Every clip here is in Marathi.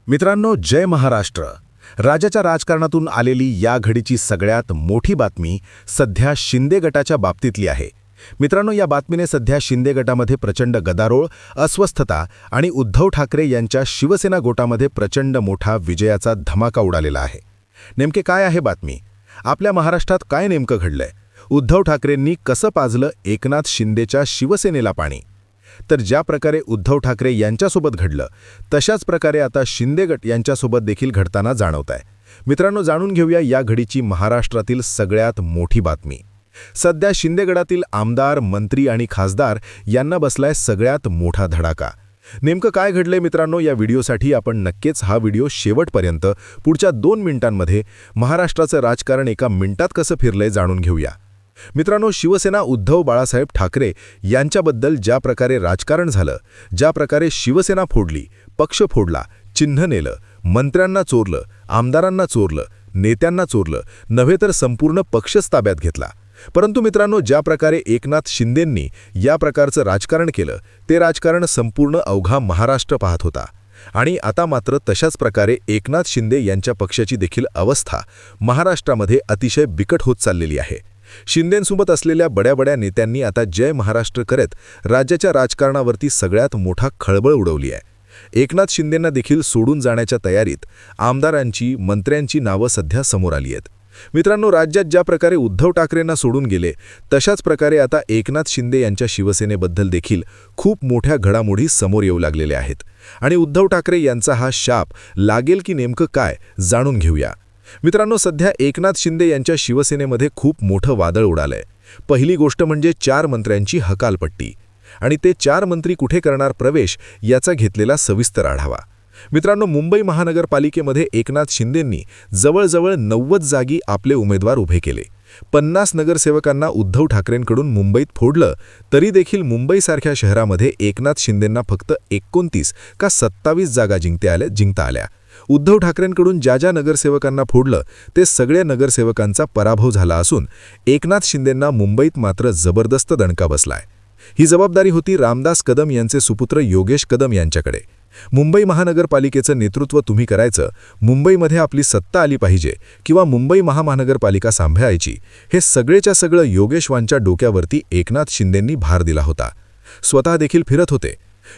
मित्रांनो, जय महाराष्ट्र. राज्याच्या राजकारणातून आलेली या घडीची सगळ्यात मोठी बातमी सध्या शिंदे गटाच्या बाबतीतली आहे. मित्रांनो, या बातमीने सध्या शिंदे गटामध्ये प्रचंड गदारोळ, अस्वस्थता आणि उद्धव ठाकरे यांच्या शिवसेना गोटामध्ये प्रचंड मोठा विजयाचा धमाका उडालेला आहे. नेमके काय आहे बातमी? आपल्या महाराष्ट्रात काय नेमकं घडलंय? उद्धव ठाकरेंनी कसं पाजलं एकनाथ शिंदेच्या शिवसेनेला पाणी? तर ज्या प्रकारे उद्धव ठाकरे यांच्यासोबत घडलं, तशाच प्रकारे आता शिंदे गट यांच्यासोबत देखील घडताना जाणवत आहे. मित्रांनो, जाणून घेऊया या घडीची महाराष्ट्रातील सगळ्यात मोठी बातमी. सध्या शिंदे गटातील आमदार, मंत्री आणि खासदार यांना बसलाय सगळ्यात मोठा धडाका. नेमकं काय घडलंय मित्रांनो? या व्हिडिओसाठी आपण नक्कीच हा व्हिडिओ शेवटपर्यंत पुढच्या 2 मिनिटांमध्ये महाराष्ट्राचं राजकारण एका मिनिटात कसं फिरलंय जाणून घेऊया. मित्रांनो, शिवसेना उद्धव बाळासाहेब ठाकरे यांच्याबद्दल ज्या प्रकारे राजकारण झालं, ज्या प्रकारे शिवसेना फोडली, पक्ष फोडला, चिन्ह नेलं, मंत्र्यांना चोरलं, आमदारांना चोरलं, नेत्यांना चोरलं, नव्हे तर संपूर्ण पक्षच ताब्यात घेतला. परंतु मित्रांनो, ज्या प्रकारे एकनाथ शिंदेंनी या प्रकारचं राजकारण केलं, ते राजकारण संपूर्ण अवघा महाराष्ट्र पाहत होता. आणि आता मात्र तशाच प्रकारे एकनाथ शिंदे यांच्या पक्षाची देखील अवस्था महाराष्ट्रामध्ये अतिशय बिकट होत चाललेली आहे. शिंदेंसोबत असलेल्या बड्या नेत्यांनी आता जय महाराष्ट्र करत राज्याच्या राजकारणावरती सगळ्यात मोठा खळबळ उडवली आहे. एकनाथ शिंदेंना देखील सोडून जाण्याच्या तयारीत आमदारांची, मंत्र्यांची नावं सध्या समोर आली आहेत. मित्रांनो, राज्यात ज्या प्रकारे उद्धव ठाकरेंना सोडून गेले, तशाच प्रकारे आता एकनाथ शिंदे यांच्या शिवसेनेबद्दल देखील खूप मोठ्या घडामोडी समोर येऊ लागलेल्या आहेत. आणि उद्धव ठाकरे यांचा हा शाप लागेल की नेमकं काय, जाणून घेऊया. मित्रांनो, सध्या एकनाथ शिंदे यांच्या शिवसेनेमध्ये खूप मोठं वादळ उडालंय. पहिली गोष्ट म्हणजे 4 मंत्र्यांची हकालपट्टी. आणि ते 4 मंत्री कुठे करणार प्रवेश याचा घेतलेला सविस्तर आढावा. मित्रांनो, मुंबई महानगरपालिकेमध्ये एकनाथ शिंदेंनी जवळजवळ 90 जागी आपले उमेदवार उभे केले. 50 नगरसेवकांना उद्धव ठाकरेंकडून मुंबईत फोडलं, तरी देखील मुंबईसारख्या शहरामध्ये एकनाथ शिंदेंना फक्त 29 का 27 जागा जिंकता आल्या. उद्धव ठाकरेंकडून ज्या नगरसेवकांना फोडलं, ते सगळ्या नगरसेवकांचा पराभव झाला असून एकनाथ शिंदेंना मुंबईत मात्र जबरदस्त दणका बसलाय. ही जबाबदारी होती रामदास कदम यांचे सुपुत्र योगेश कदम यांच्याकडे. मुंबई महानगरपालिकेचं नेतृत्व तुम्ही करायचं, मुंबईमध्ये आपली सत्ता आली पाहिजे किंवा मुंबई महानगरपालिका सांभाळायची, हे सगळेच्या सगळं योगेशवांच्या डोक्यावरती एकनाथ शिंदेंनी भार दिला होता. स्वतः देखील फिरत होते.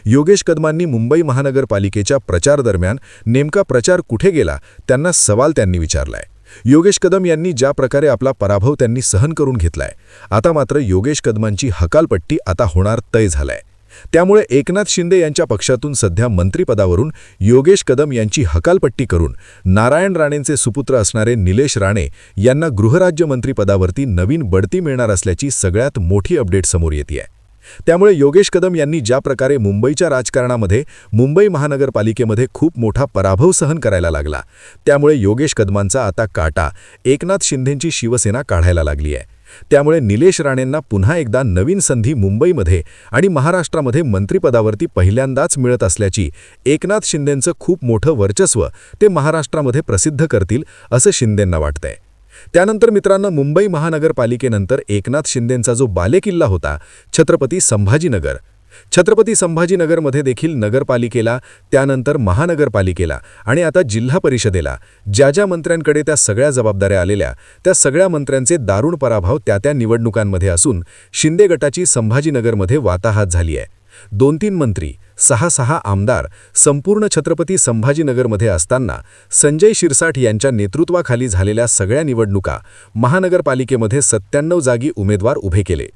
योगेश कदमांनी मुंबई महानगरपालिकेच्या प्रचार दरम्यान नेमका प्रचार कुठे गेला, त्यांना सवाल त्यांनी विचारलाय. योगेश कदम यांनी ज्या प्रकारे आपला पराभव त्यांनी सहन करून घेतलाय, आता मात्र योगेश कदमांची हकालपट्टी आता होणार तय झालाय. त्यामुळे एकनाथ शिंदे यांच्या पक्षातून सध्या मंत्रिपदावरून योगेश कदम यांची हकालपट्टी करून नारायण राणेंचे सुपुत्र असणारे निलेश राणे यांना गृहराज्यमंत्रीपदावरती नवीन बढती मिळणार असल्याची सगळ्यात मोठी अपडेट समोर येते आहे. त्यामुळे योगेश कदम यांनी ज्या प्रकारे मुंबईच्या राजकारणामध्ये, मुंबई महानगरपालिकेमध्ये खूप मोठा पराभव सहन करायला लागला, त्यामुळे योगेश कदमांचा आता काटा एकनाथ शिंदेंची शिवसेना काढायला लागली आहे. त्यामुळे निलेश राणेंना पुन्हा एकदा नवीन संधी मुंबईमध्ये आणि महाराष्ट्रामध्ये मंत्रिपदावरती पहिल्यांदाच मिळत असल्याची एकनाथ शिंदेंचं खूप मोठं वर्चस्व ते महाराष्ट्रामध्ये प्रसिद्ध करतील असं शिंदेंना वाटतंय. त्यानंतर मित्रांनो, मुंबई महानगरपालिकेनंतर एकनाथ शिंदेंचा जो बालेकिल्ला होता, छत्रपती संभाजीनगर. छत्रपती संभाजीनगरमध्ये देखील नगरपालिकेला, त्यानंतर महानगरपालिकेला आणि आता जिल्हा परिषदेला ज्या मंत्र्यांकडे त्या सगळ्या जबाबदाऱ्या आलेल्या, त्या सगळ्या मंत्र्यांचे दारुण पराभव त्या निवडणुकांमध्ये असून शिंदे गटाची संभाजीनगरमध्ये वाताहात झाली आहे. 2-3 मंत्री, 6 आमदार संपूर्ण छत्रपती संभाजीनगरमध्ये असताना संजय शिरसाट यांच्या नेतृत्वाखाली झालेल्या सगळ्या निवडणुका महानगरपालिकेमध्ये 97 जागी उमेदवार उभे केले.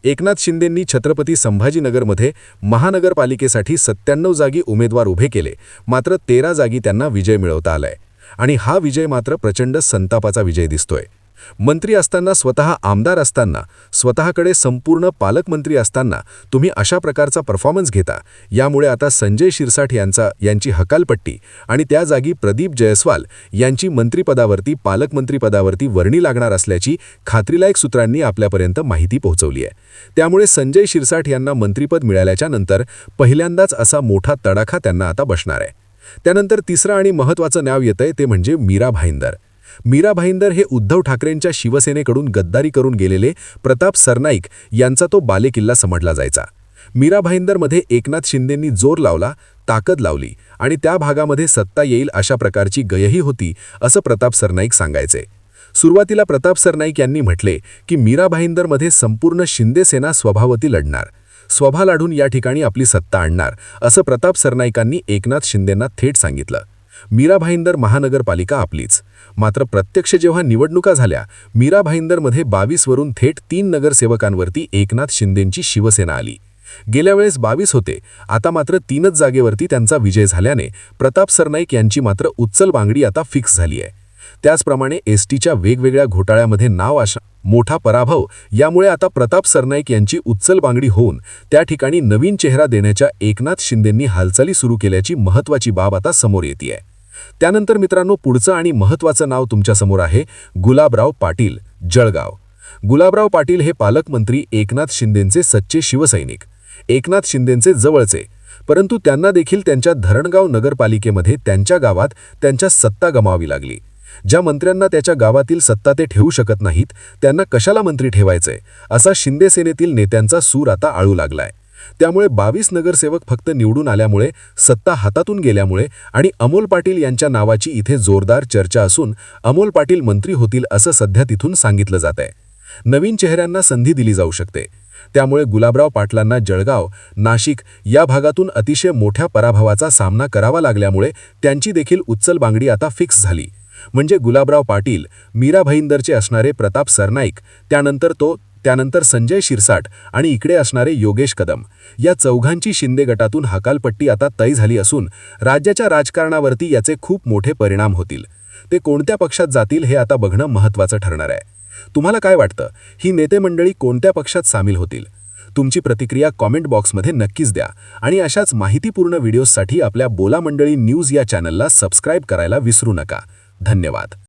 एकनाथ शिंदेंनी छत्रपती संभाजीनगरमध्ये महानगरपालिकेसाठी 97 जागी उमेदवार उभे केले, मात्र 13 जागी त्यांना विजय मिळवता आलाय. आणि हा विजय मात्र प्रचंड संतापाचा विजय दिसतोय. मंत्री असताना, स्वतः आमदार असताना, स्वतःकडे संपूर्ण पालकमंत्री असताना तुम्ही अशा प्रकारचा परफॉर्मन्स घेता, यामुळे आता संजय शिरसाट यांची हकालपट्टी आणि त्या जागी प्रदीप जयस्वाल यांची मंत्रिपदावरती, पालकमंत्रीपदावरती वर्णी लागणार असल्याची खात्रीलायक सूत्रांनी आपल्यापर्यंत माहिती पोहोचवली आहे. त्यामुळे संजय शिरसाट यांना मंत्रिपद मिळाल्याच्या नंतर पहिल्यांदाच असा मोठा तडाखा त्यांना आता बसणार आहे. त्यानंतर तिसरं आणि महत्त्वाचं नाव येतंय ते म्हणजे मीरा भाईंदर. मीरा भाईंदर हे उद्धव ठाकरेंच्या शिवसेनेकडून गद्दारी करून गेलेले प्रताप सरनाईक यांचा तो बालेकिल्ला समजला जायचा. मीरा भाईंदरमध्ये एकनाथ शिंदेंनी जोर लावला, ताकद लावली आणि त्या भागामध्ये सत्ता येईल अशा प्रकारची गयही होती असं प्रताप सरनाईक सांगायचे. सुरुवातीला प्रताप सरनाईक यांनी म्हटले की मीरा भाईंदरमध्ये संपूर्ण शिंदे सेना स्वभावती लढणार, स्वभा लाढून या ठिकाणी आपली सत्ता आणणार असं प्रताप सरनाईकांनी एकनाथ शिंदेंना थेट सांगितलं. मीरा भाईंदर महानगरपालिका आपलीच. मात्र प्रत्यक्ष जेव्हा निवडणुका झाल्या, मीरा भाईंदरमध्ये 22 वरून थेट 3 नगरसेवकांवरती एकनाथ शिंदेंची शिवसेना आली. गेल्या वेळेस 22 होते, आता मात्र 3च जागेवरती त्यांचा विजय झाल्याने प्रताप सरनाईक यांची मात्र उच्चल बांगडी आता फिक्स झाली आहे. त्याचप्रमाणे एसटीच्या वेगवेगळ्या घोटाळ्यामध्ये नाव अशा मोठा पराभव, यामुळे आता प्रताप सरनाईक यांची उच्चल बांगडी होऊन त्या ठिकाणी नवीन चेहरा देण्याच्या एकनाथ शिंदेंनी हालचाली सुरू केल्याची महत्त्वाची बाब आता समोर येते आहे. त्यानंतर मित्रांनो, पुढचं आणि महत्त्वाचं नाव तुमच्यासमोर आहे गुलाबराव पाटील, जळगाव. गुलाबराव पाटील हे पालकमंत्री एकनाथ शिंदेंचे सच्चे शिवसैनिक, एकनाथ शिंदेंचे जवळचे. परंतु त्यांना देखील त्यांच्या धरणगाव नगरपालिकेमध्ये त्यांच्या गावात त्यांच्या सत्ता गमावावी लागली. ज्या मंत्र्यांना त्याच्या गावातील सत्ता ते ठेवू शकत नाहीत, त्यांना कशाला मंत्री ठेवायचंय असा शिंदे सेनेतील नेत्यांचा सूर आता आळू लागलाय. त्यामुळे 22 नगरसेवक फक्त निवडून आल्यामुळे, सत्ता हातातून गेल्यामुळे आणि अमोल पाटील यांच्या नावाची इथे जोरदार चर्चा असून अमोल पाटील मंत्री होतील असं सध्या तिथून सांगितलं जात आहे. नवीन चेहऱ्यांना संधी दिली जाऊ शकते. त्यामुळे गुलाबराव पाटलांना जळगाव, नाशिक या भागातून अतिशय मोठ्या पराभवाचा सामना करावा लागल्यामुळे त्यांची देखील उच्चल बांगडी आता फिक्स झाली. म्हणजे गुलाबराव पाटील, मीरा भाईंदरचे असणारे प्रताप सरनाईक, त्यानंतर संजय शिरसाट आणि इकडे असणारे योगेश कदम, या चौघांची शिंदे गटातून हकालपट्टी आता तय झाली असून राज्याच्या राजकारणावरती याचे खूप मोठे परिणाम होतील. ते कोणत्या पक्षात जातील हे आता बघणं महत्त्वाचं ठरणार आहे. तुम्हाला काय वाटतं, ही नेते मंडळी कोणत्या पक्षात सामील होतील? तुमची प्रतिक्रिया कॉमेंट बॉक्समध्ये नक्कीच द्या आणि अशाच माहितीपूर्ण व्हिडिओजसाठी आपल्या बोला मंडळी न्यूज या चॅनलला सबस्क्राईब करायला विसरू नका. धन्यवाद.